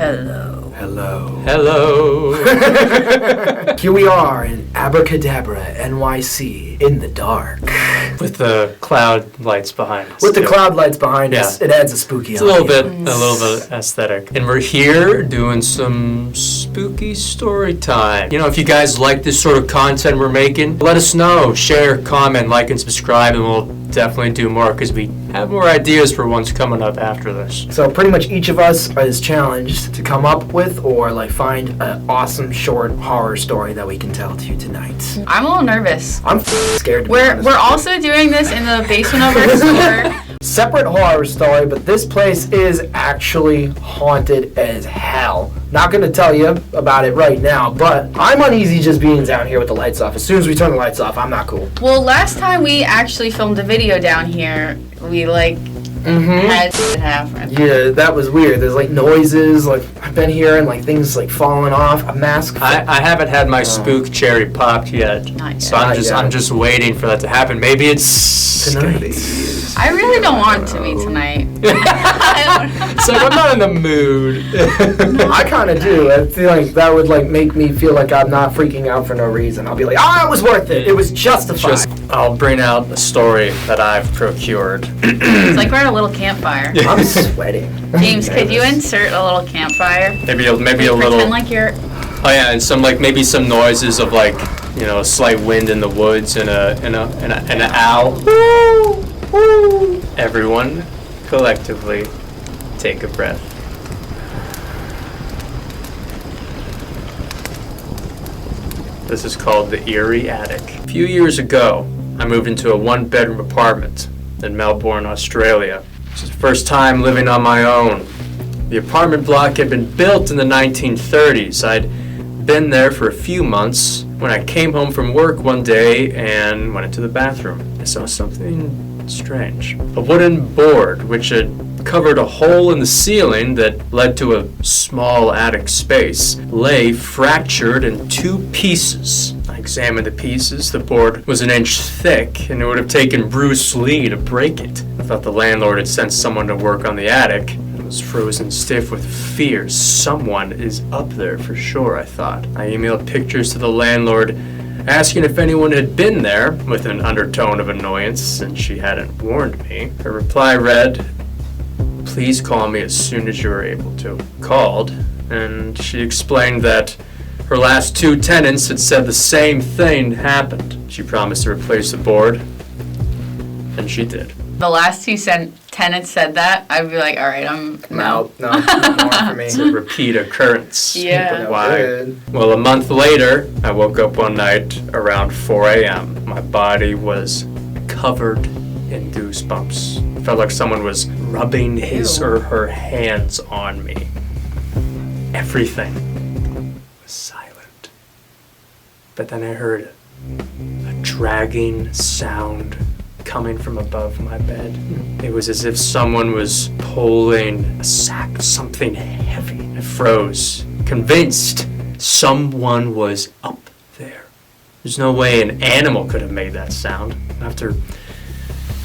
Hello. Hello. Hello. Here we are in Abracadabra NYC in the dark. With the cloud lights behind us. With the cloud lights behind us, it adds a spooky It's a little bit aesthetic. And we're here doing some spooky story time. You know, if you guys like this sort of content we're making, let us know. Share, comment, like, and subscribe, and we'll definitely do more because we have more ideas for ones coming up after this. So pretty much each of us is challenged to come up with or like find an awesome short horror story that we can tell to you tonight. I'm a little nervous. I'm scared to be honest. We're also doing this in the basement of our store. Separate horror story, but this place is actually haunted as hell. Not gonna tell you about it right now, but I'm uneasy just being down here with the lights off. As soon as we turn the lights off, I'm not cool. Well, last time we actually filmed a video down here, we had shit happen. Yeah, that was weird. There's like noises, like I've been hearing like things like falling off. A mask. I haven't had my spook cherry popped yet. Not yet. So I'm just waiting for that to happen. Maybe it's tonight. I really don't want it to be tonight. I don't know. It's like I'm not in the mood. I kind of do. I feel like that would like make me feel like I'm not freaking out for no reason. I'll be like, it was worth it. It was justified. I'll bring out a story that I've procured. It's like we're at a little campfire. I'm sweating. James, could you insert a little campfire? Maybe a little. Pretend like you're. Oh yeah, and some maybe some noises of a slight wind in the woods and an owl. Everyone, collectively, take a breath. This is called the Eerie Attic. A few years ago, I moved into a one-bedroom apartment in Melbourne, Australia. It was the first time living on my own. The apartment block had been built in the 1930s. I'd been there for a few months when I came home from work one day and went into the bathroom. I saw something strange. A wooden board which had covered a hole in the ceiling that led to a small attic space lay fractured in two pieces. I examined the pieces. The board was an inch thick and it would have taken Bruce Lee to break it. I thought the landlord had sent someone to work on the attic. I was frozen stiff with fear. Someone is up there for sure, I thought. I emailed pictures to the landlord asking if anyone had been there with an undertone of annoyance since she hadn't warned me. Her reply read, "Please call me as soon as you are able to." Called, and she explained that her last two tenants had said the same thing happened. She promised to replace the board, and she did. The last two tenants said that, I'd be like, all right, no more for me. It's a repeat occurrence. Yeah. Why? Well, a month later, I woke up one night around 4 a.m. My body was covered in goosebumps. It felt like someone was rubbing his or her hands on me. Everything was silent. But then I heard a dragging sound coming from above my bed. It was as if someone was pulling a sack of something heavy. I froze, convinced someone was up there. There's no way an animal could have made that sound. After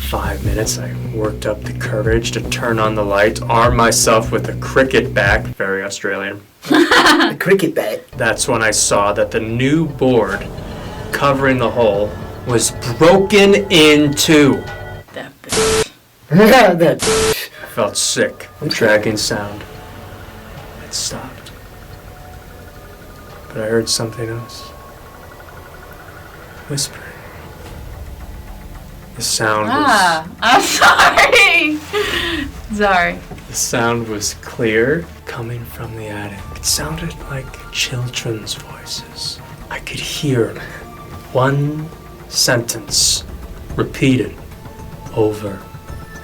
5 minutes, I worked up the courage to turn on the light, arm myself with a cricket bat, very Australian. A cricket bat. That's when I saw that the new board covering the hole was broken in two. That bitch. That. I felt sick. The dragging sound had stopped. But I heard something else. Whispering. The sound was... I'm sorry. Sorry. The sound was clear, coming from the attic. It sounded like children's voices. I could hear one sentence repeated over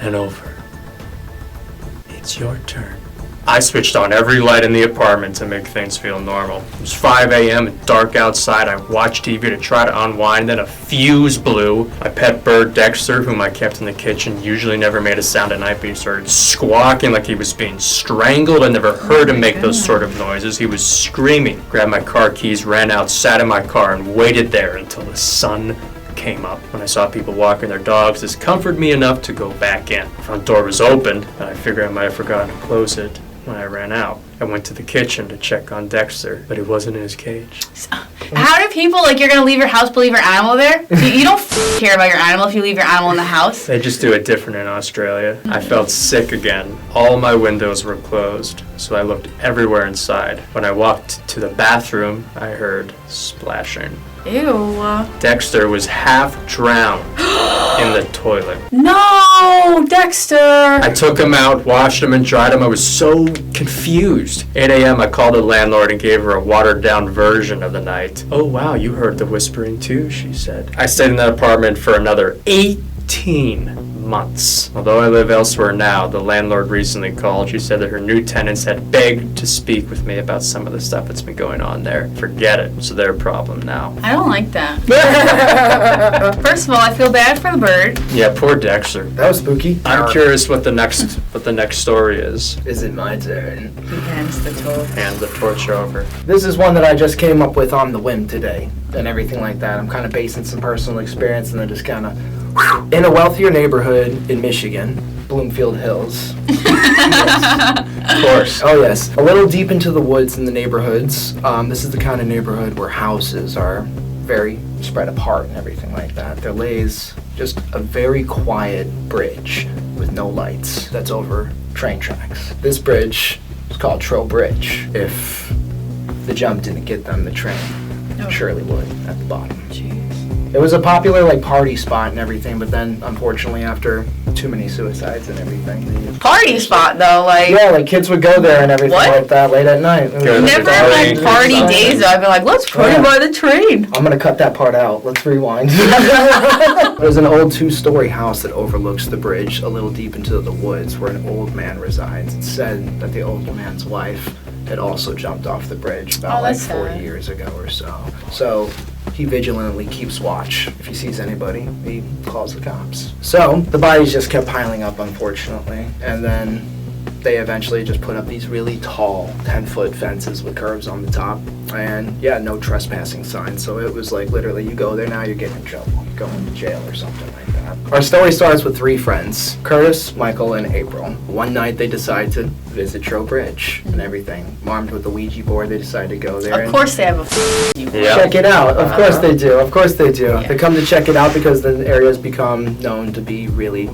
and over. It's your turn. I switched on every light in the apartment to make things feel normal. It was 5 a.m. and dark outside. I watched TV to try to unwind, then a fuse blew. My pet bird, Dexter, whom I kept in the kitchen, usually never made a sound at night, but he started squawking like he was being strangled. I never heard him make those sort of noises. He was screaming. Grabbed my car keys, ran out, sat in my car, and waited there until the sun came up. When I saw people walking their dogs, this comforted me enough to go back in. The front door was open, and I figured I might have forgotten to close it when I ran out. I went to the kitchen to check on Dexter, but he wasn't in his cage. How do people, like, you're going to leave your house but leave your animal there? You don't care about your animal if you leave your animal in the house. They just do it different in Australia. I felt sick again. All my windows were closed, so I looked everywhere inside. When I walked to the bathroom, I heard splashing. Ew. Dexter was half drowned in the toilet. No, Dexter. I took him out, washed him, and dried him. I was so confused. 8 a.m. I called the landlord and gave her a watered-down version of the night. Oh, wow, you heard the whispering too, she said. I stayed in that apartment for another 18 months. Although I live elsewhere now, the landlord recently called. She said that her new tenants had begged to speak with me about some of the stuff that's been going on there. Forget it. It's their problem now. I don't like that. First of all, I feel bad for the bird. Yeah, poor Dexter. That was spooky. I'm curious what the next story is. Is it my turn? He hands the torch. Hand the torch over. This is one that I just came up with on the whim today and everything like that. I'm kind of basing some personal experience and then just kind of in a wealthier neighborhood in Michigan, Bloomfield Hills. Of course. Oh yes, a little deep into the woods in the neighborhoods. This is the kind of neighborhood where houses are very spread apart and everything like that. There lays just a very quiet bridge with no lights that's over train tracks. This bridge is called Troll Bridge. If the jump didn't get them, the train surely would at the bottom. Jeez. It was a popular like party spot and everything, but then unfortunately after too many suicides and everything. Party spot though, like. Yeah, like kids would go there and everything like that late at night. Go Never in my party days though, I'd be like, let's party by the train. I'm gonna cut that part out. Let's rewind. There's an old 2-story house that overlooks the bridge a little deep into the woods where an old man resides. It's said that the old man's wife had also jumped off the bridge about like 40 years ago or so. So he vigilantly keeps watch. If he sees anybody, he calls the cops. So the bodies just kept piling up, unfortunately, and then they eventually just put up these really tall 10-foot fences with curves on the top, and yeah, no trespassing signs. So it was like literally, you go there now, you're getting in trouble, you're going to jail or something like that. Our story starts with 3 friends, Curtis, Michael, and April. One night they decide to visit Troll Bridge and everything. Armed with the Ouija board, they decide to go there. Of course they have a check it out. Of course they do. Of course they do. Yeah. They come to check it out because the area has become known to be really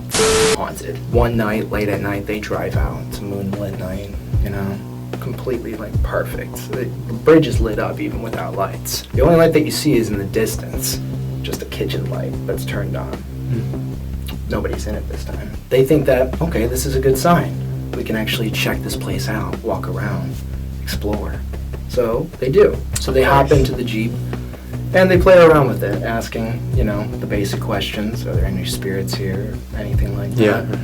haunted. One night, late at night, they drive out. It's a moonlit night, you know, completely like perfect. The bridge is lit up even without lights. The only light that you see is in the distance, just a kitchen light that's turned on. Nobody's in it this time. They think that, okay, this is a good sign. We can actually check this place out, walk around, explore. So they do. So they hop into the Jeep and they play around with it, asking, you know, the basic questions. Are there any spirits here? Anything like that.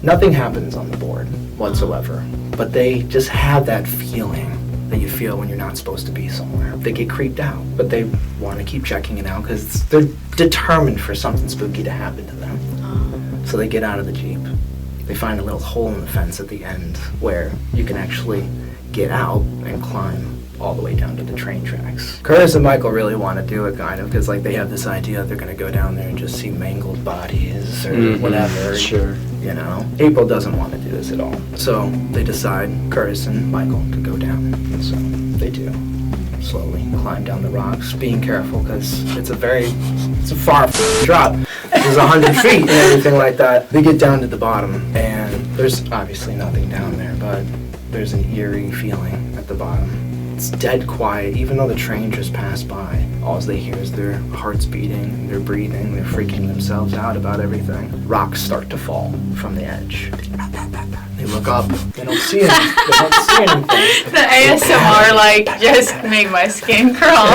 Nothing happens on the board whatsoever. But they just have that feeling that you feel when you're not supposed to be somewhere. They get creeped out, but they want to keep checking it out because they're determined for something spooky to happen to them. So they get out of the Jeep. They find a little hole in the fence at the end where you can actually get out and climb all the way down to the train tracks. Curtis and Michael really want to do it, kind of, because like they have this idea they're going to go down there and just see mangled bodies or whatever. Sure. You know, April doesn't want to do this at all. So they decide, Curtis and Michael, to go down. And so they do. Slowly climb down the rocks, being careful because it's a far drop. There's 100 feet and everything like that. They get down to the bottom and there's obviously nothing down there, but there's an eerie feeling at the bottom. It's dead quiet, even though the train just passed by. All they hear is their hearts beating, they're breathing, they're freaking themselves out about everything. Rocks start to fall from the edge. They look up, they don't see anything. They don't see anything. The ASMR, like, just made my skin crawl.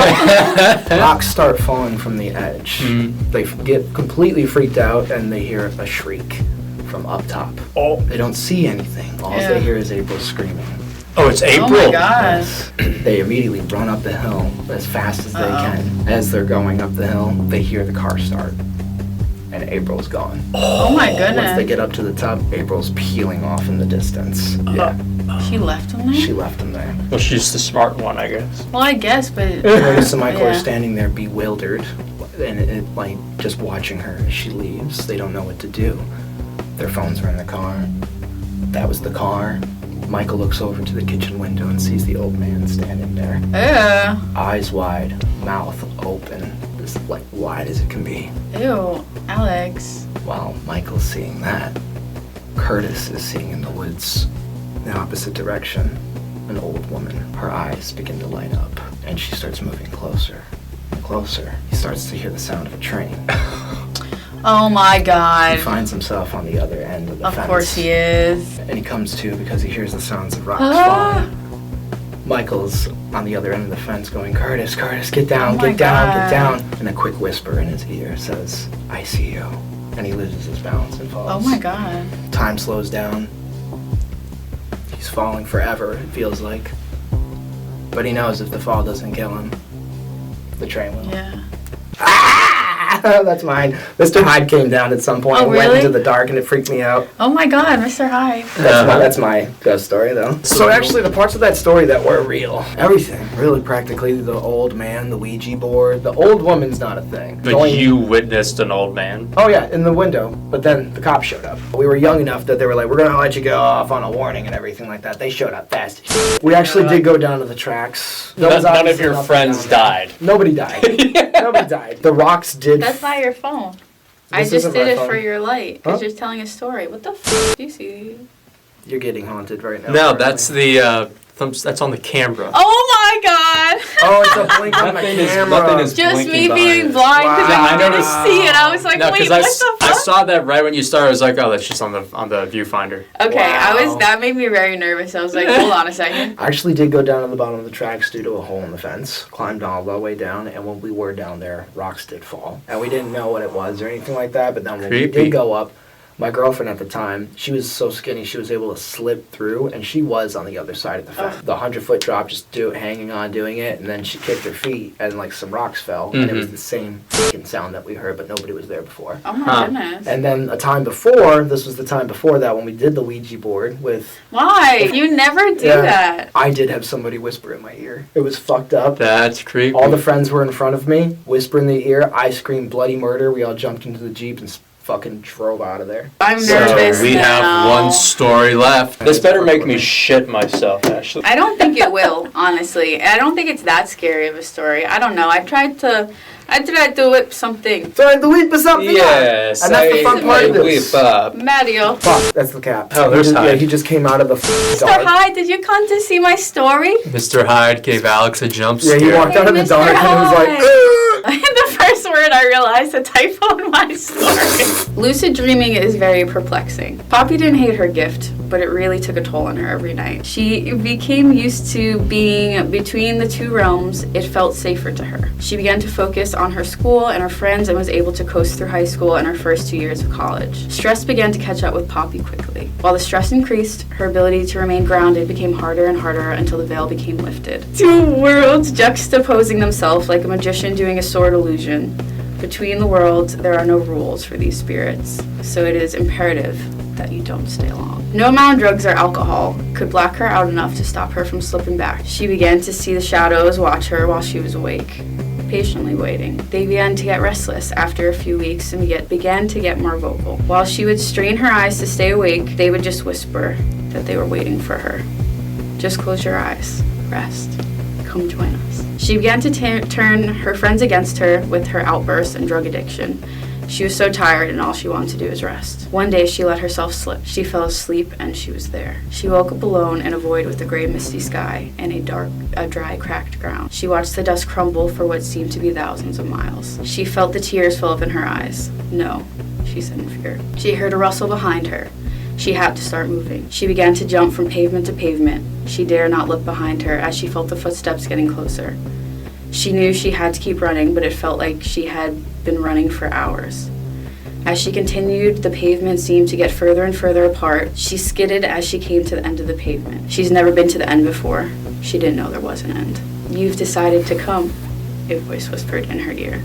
Rocks start falling from the edge. They get completely freaked out and they hear a shriek from up top. Oh. They don't see anything. All they hear is April screaming. Oh, it's April. Oh my God. They immediately run up the hill as fast as they can. As they're going up the hill, they hear the car start. And April's gone. Oh my goodness. Once they get up to the top, April's peeling off in the distance. She left him there? She left him there. Well, she's the smart one, I guess. Well, I guess, but... Curtis and Michael are standing there bewildered. And like, just watching her as she leaves. They don't know what to do. Their phones are in the car. That was the car. Michael looks over to the kitchen window and sees the old man standing there. Ew. Eyes wide, mouth open, as like wide as it can be. Ew, Alex. While Michael's seeing that, Curtis is seeing in the woods, in the opposite direction, an old woman. Her eyes begin to light up, and she starts moving closer and closer. He starts to hear the sound of a train. Oh my He God. finds himself on the other end of the fence. Of course he is. And he comes to because he hears the sounds of rocks Ah. falling. Michael's on the other end of the fence going, Curtis, get down, Oh my get down, God. get down. And a quick whisper in his ear says, I see you. And he loses his balance and falls. Oh my God. Time slows down. He's falling forever, it feels like. But he knows if the fall doesn't kill him, the train will. Yeah. That's mine. Mr. Hyde came down at some point Oh, and went really? into the dark and it freaked me out. Oh my God, Mr. Hyde. That's my ghost story, though. So actually, the parts of that story that were real, everything, really practically, the old man, the Ouija board, the old woman's not a thing. The But only- you witnessed an old man. Oh yeah, in the window. But then the cops showed up. We were young enough that they were like, we're gonna let you go off on a warning and everything like that. They showed up fast. We actually did go down to the tracks. There was None of obviously your nothing friends down there. died. Nobody died. Nobody died. The rocks did. That's not your phone. I This just isn't did my it phone. for your light. Huh? Because you're telling a story. What the f do you see? You're getting haunted right now. No, that's apparently. the that's on the camera. Oh my God! Oh, it's a blink on the Nothing is- camera. nothing is- Just blinking me behind being us. blind because Wow. I I didn't noticed- see it. I was like, No, wait, because what the I fuck? saw that right when you started. I was like, oh, that's just on the viewfinder. Okay, Wow. that made me very nervous. I was like, hold on a second. I actually did go down to the bottom of the tracks due to a hole in the fence, climbed all the way down, and when we were down there, rocks did fall. And we didn't know what it was or anything like that, but then when we Creepy. did go up, my girlfriend at the time, she was so skinny she was able to slip through, and she was on the other side of the fence. The 100-foot drop, just hanging on doing it, and then she kicked her feet, and like some rocks fell, and it was the same fucking sound that we heard, but nobody was there before. Oh my Huh. goodness. And then a time before, this was the time before that when we did the Ouija board with, Why? You never do Yeah. that. I did have somebody whisper in my ear. It was fucked up. That's creepy. All the friends were in front of me, whisper in the ear. I screamed bloody murder. We all jumped into the Jeep and fucking drove out of there. I'm So nervous we now. have one story left. This better make me shit myself, Ashley. I don't think it will, honestly. I don't think it's that scary of a story. I don't know. I tried to whip something. Trying to whip something Yes, up. And that's the fun part of this. up. Mario. Fuck, that's the cap. Oh, there's he just, Hyde. Yeah, he just came out of the Mr. dark. Hyde, did you come to see my story? Mr. Hyde gave Alex a jump Yeah, scare. he walked out of the Mr. dark and was like, Hyde. "Ugh." The first word I realized a typo in my story. Lucid dreaming is very perplexing. Poppy didn't hate her gift, but it really took a toll on her every night. She became used to being between the two realms. It felt safer to her. She began to focus on her school and her friends and was able to coast through high school and her first 2 years of college. Stress began to catch up with Poppy quickly. While the stress increased, her ability to remain grounded became harder and harder until the veil became lifted. Two worlds juxtaposing themselves like a magician doing a sword illusion. Between the worlds, there are no rules for these spirits, so it is imperative that you don't stay long. No amount of drugs or alcohol could black her out enough to stop her from slipping back. She began to see the shadows watch her while she was awake, patiently waiting. They began to get restless after a few weeks and began to get more vocal. While she would strain her eyes to stay awake, they would just whisper that they were waiting for her. Just close your eyes, rest, come join us. She began to turn her friends against her with her outbursts and drug addiction. She was so tired and all she wanted to do was rest. One day she let herself slip. She fell asleep and she was there. She woke up alone in a void with a gray misty sky and a dry cracked ground. She watched the dust crumble for what seemed to be thousands of miles. She felt the tears fill up in her eyes. No, she said in fear. She heard a rustle behind her. She had to start moving. She began to jump from pavement to pavement. She dared not look behind her as she felt the footsteps getting closer. She knew she had to keep running, but it felt like she had been running for hours. As she continued, the pavement seemed to get further and further apart. She skidded as she came to the end of the pavement. She's never been to the end before. She didn't know there was an end. You've decided to come, a voice whispered in her ear.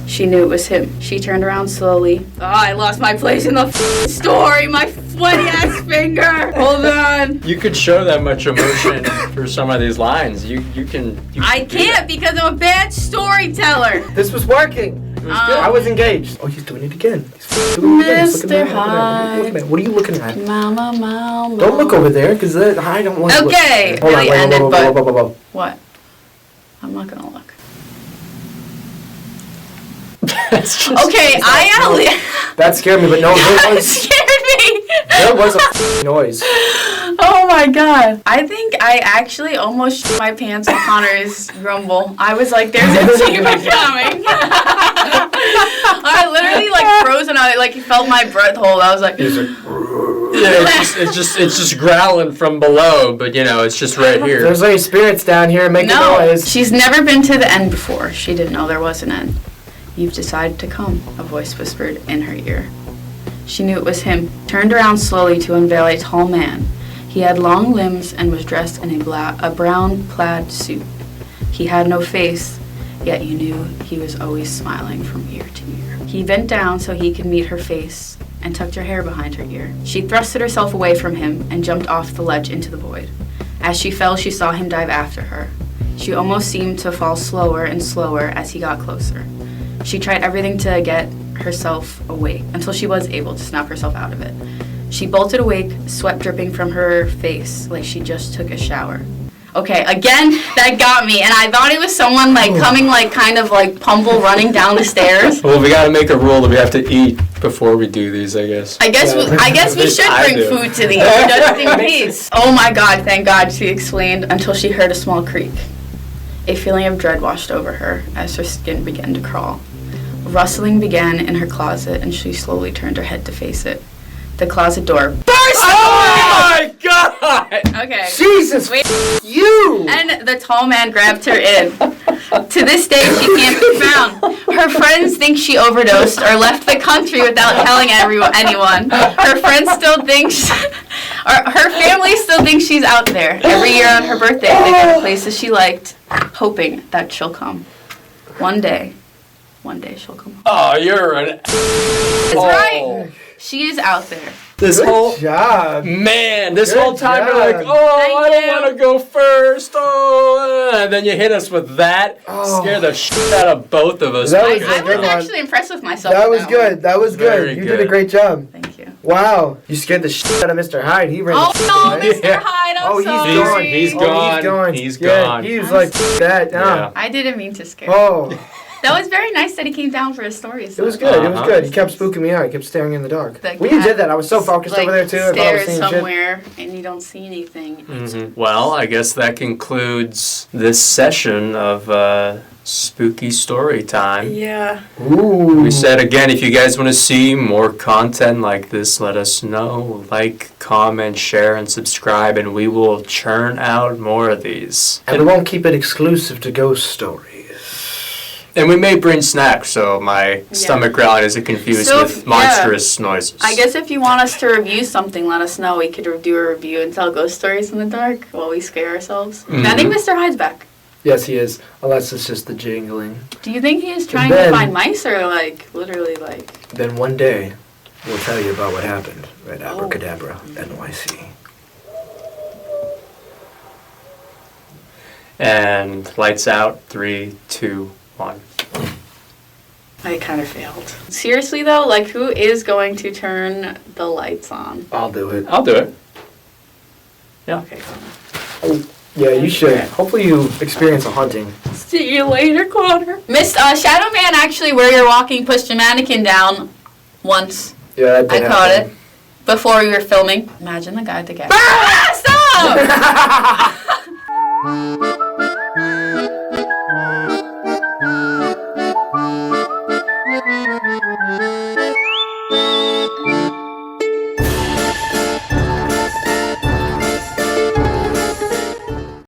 She knew it was him. She turned around slowly. Oh, I lost my place in the story. My sweaty ass finger. Hold on. You could show that much emotion for some of these lines. You can. I can't because I'm a bad storyteller. This was working. It was good. I was engaged. Oh, he's doing it again. He's doing it again. He's looking at me. What are you looking at? Mama. Don't look over there, because I don't want to look. Okay. Hold on, Really wait, ended, but... whoa. What? I'm not gonna look. Okay, That scared me, but no, there was... scared me! There was a noise. Oh my god. I think I actually almost shit my pants on Connor's grumble. I was like, there's a demon coming. I literally like frozen on it, like felt my breath hold. I was like... Yeah, it's just growling from below, but you know, it's just right here. There's any spirits down here making noise. She's never been to the end before. She didn't know there was an end. You've decided to come, a voice whispered in her ear. She knew it was him, turned around slowly to unveil a tall man. He had long limbs and was dressed in a brown plaid suit. He had no face, yet you knew he was always smiling from ear to ear. He bent down so he could meet her face and tucked her hair behind her ear. She thrusted herself away from him and jumped off the ledge into the void. As she fell, she saw him dive after her. She almost seemed to fall slower and slower as he got closer. She tried everything to get herself awake until she was able to snap herself out of it. She bolted awake, sweat dripping from her face like she just took a shower. Okay, again, that got me, and I thought it was someone like coming like kind of like Pumble running down the stairs. Well, we gotta make a rule that we have to eat before we do these, I guess. I guess we should bring food to these, just in case. Oh my god, thank god, she explained until she heard a small creak. A feeling of dread washed over her as her skin began to crawl. Rustling began in her closet, and she slowly turned her head to face it. The closet door burst! Oh my god! Okay. Jesus, wait. You! And the tall man grabbed her in. To this day, she can't be found. Her friends think she overdosed or left the country without telling anyone. Her friends still think her family still thinks she's out there. Every year on her birthday, they go to places she liked, hoping that she'll come. One day she'll come home. Oh, you're an... That's right. She is out there. This Good whole job. Man, this Good whole time you're like, job. I don't want to go first. And then you hit us with that. Scare the shit out of both of us. That was I a good was one. actually impressed with myself. That was good. That was Very good. You good. did a great job. Thank you. Wow. You scared the shit out of Mr. Hyde. He ran Oh the no, shit, Mr. right? Hyde, I'm Oh, he's sorry. gone. He's Oh, gone. He's gone. He was I'm like that. No. Yeah. I didn't mean to scare. Oh, That was very nice that he came down for his stories. it was good. It was Uh-huh. good. He kept spooking me out. He kept staring in the dark. The When you cat, did that, I was so focused like, over there too. I thought I was stares seeing shit. somewhere and you don't see anything. Mhm. Well, I guess that concludes this session of spooky story time. Yeah. Ooh. We said again, if you guys want to see more content like this, let us know. Like, comment, share, and subscribe, and we will churn out more of these. And we won't keep it exclusive to ghost stories. And we may bring snacks, so my stomach growling isn't confused So with monstrous noises. I guess if you want us to review something, let us know. We could do a review and tell ghost stories in the dark while we scare ourselves. Mhm. I think Mr. Hyde's back. Yes, he is. Unless it's just the jingling. Do you think he is trying then- to find mice or like literally like? Then one day, we'll tell you about what happened at Abracadabra NYC. And lights out, 3, 2, 1. I kind of failed. Seriously though, like who is going to turn the lights on? I'll do it. I'll do it. Yeah. Okay. Yeah, you should. Hopefully you experience a haunting. See you later, Connor. Miss Shadow Man, actually, where you're walking, pushed a mannequin down once. Yeah, that I did caught happen. it before we were filming. Imagine the guy at the gas. Ah, stop!